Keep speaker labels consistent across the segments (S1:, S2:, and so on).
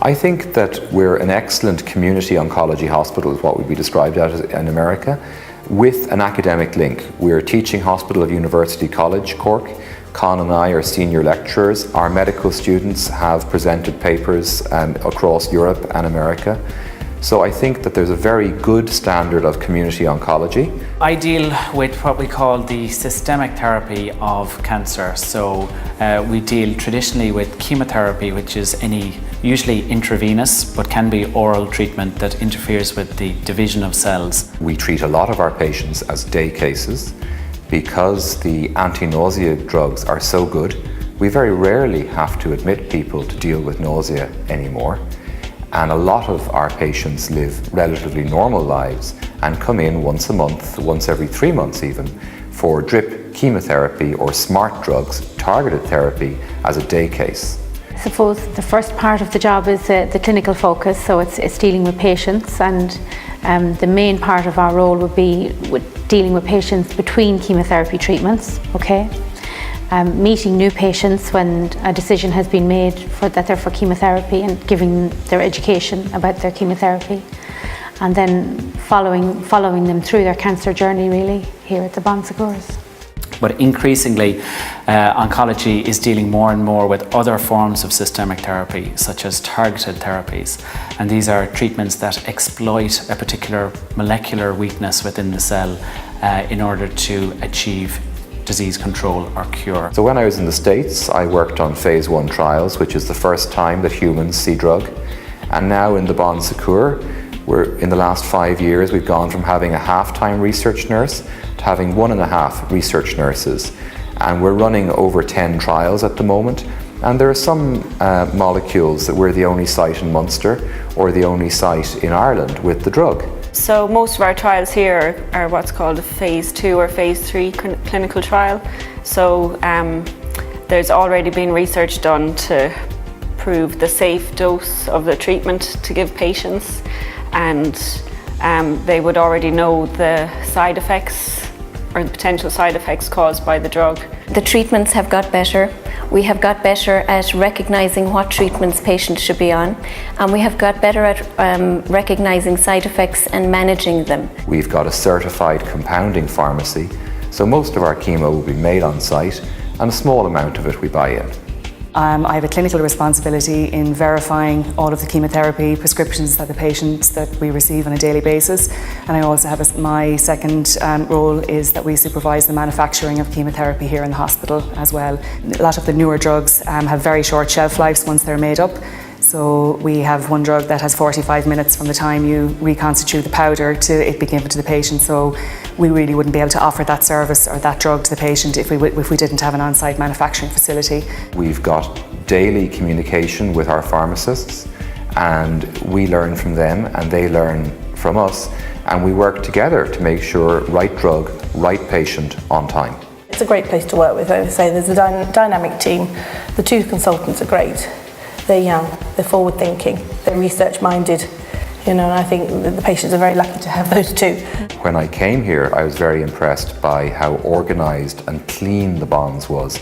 S1: I think that we're an excellent community oncology hospital, is what would be described as in America, with an academic link. We're a teaching hospital of University College, Cork. Con and I are senior lecturers. Our medical students have presented papers across Europe and America. So I think that there's a very good standard of community oncology.
S2: I deal with what we call the systemic therapy of cancer. So we deal traditionally with chemotherapy, which is usually intravenous, but can be oral treatment that interferes with the division of cells.
S1: We treat a lot of our patients as day cases. Because the anti-nausea drugs are so good, we very rarely have to admit people to deal with nausea anymore. And a lot of our patients live relatively normal lives and come in once a month, once every 3 months even, for drip chemotherapy or smart drugs, targeted therapy as a day case.
S3: I suppose the first part of the job is the clinical focus, so it's dealing with patients, and the main part of our role would be dealing with patients between chemotherapy treatments, meeting new patients when a decision has been made that they're for chemotherapy and giving their education about their chemotherapy, and then following them through their cancer journey really here at the Secours.
S2: But increasingly, oncology is dealing more and more with other forms of systemic therapy, such as targeted therapies. And these are treatments that exploit a particular molecular weakness within the cell in order to achieve disease control or cure.
S1: So when I was in the States, I worked on phase 1 trials, which is the first time that humans see drug. And now in the Secours, in the last 5 years, we've gone from having a half-time research nurse to having 1.5 research nurses. And we're running over 10 trials at the moment. And there are some molecules that we're the only site in Munster or the only site in Ireland with the drug.
S4: So most of our trials here are what's called a phase 2 or phase 3 clinical trial. So there's already been research done to prove the safe dose of the treatment to give patients, and they would already know the side effects or the potential side effects caused by the drug.
S5: The treatments have got better. We have got better at recognising what treatments patients should be on, and we have got better at recognising side effects and managing them.
S1: We've got a certified compounding pharmacy, so most of our chemo will be made on site and a small amount of it we buy in.
S6: I have a clinical responsibility in verifying all of the chemotherapy prescriptions that the patients that we receive on a daily basis, and I also have my second role is that we supervise the manufacturing of chemotherapy here in the hospital as well. A lot of the newer drugs have very short shelf lives once they're made up. So we have one drug that has 45 minutes from the time you reconstitute the powder to it being given to the patient. So we really wouldn't be able to offer that service or that drug to the patient if we didn't have an on-site manufacturing facility.
S1: We've got daily communication with our pharmacists, and we learn from them and they learn from us, and we work together to make sure right drug, right patient on time.
S7: It's a great place to work with. I would say there's a dynamic team. The 2 consultants are great. They're young, they're forward-thinking, they're research-minded, and I think the patients are very lucky to have those 2.
S1: When I came here, I was very impressed by how organised and clean the Bonds was,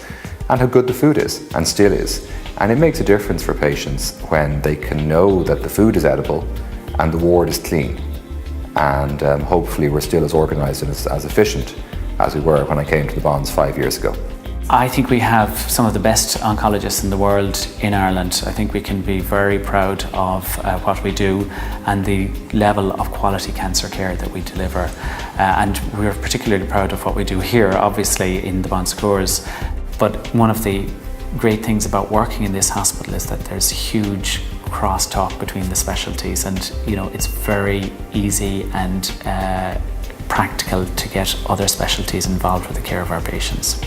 S1: and how good the food is, and still is. And it makes a difference for patients when they can know that the food is edible and the ward is clean. And hopefully we're still as organised and as efficient as we were when I came to the Bonds 5 years ago.
S2: I think we have some of the best oncologists in the world in Ireland. I think we can be very proud of what we do and the level of quality cancer care that we deliver. And we're particularly proud of what we do here, obviously, in the Secours. But one of the great things about working in this hospital is that there's huge crosstalk between the specialties, and it's very easy and practical to get other specialties involved with the care of our patients.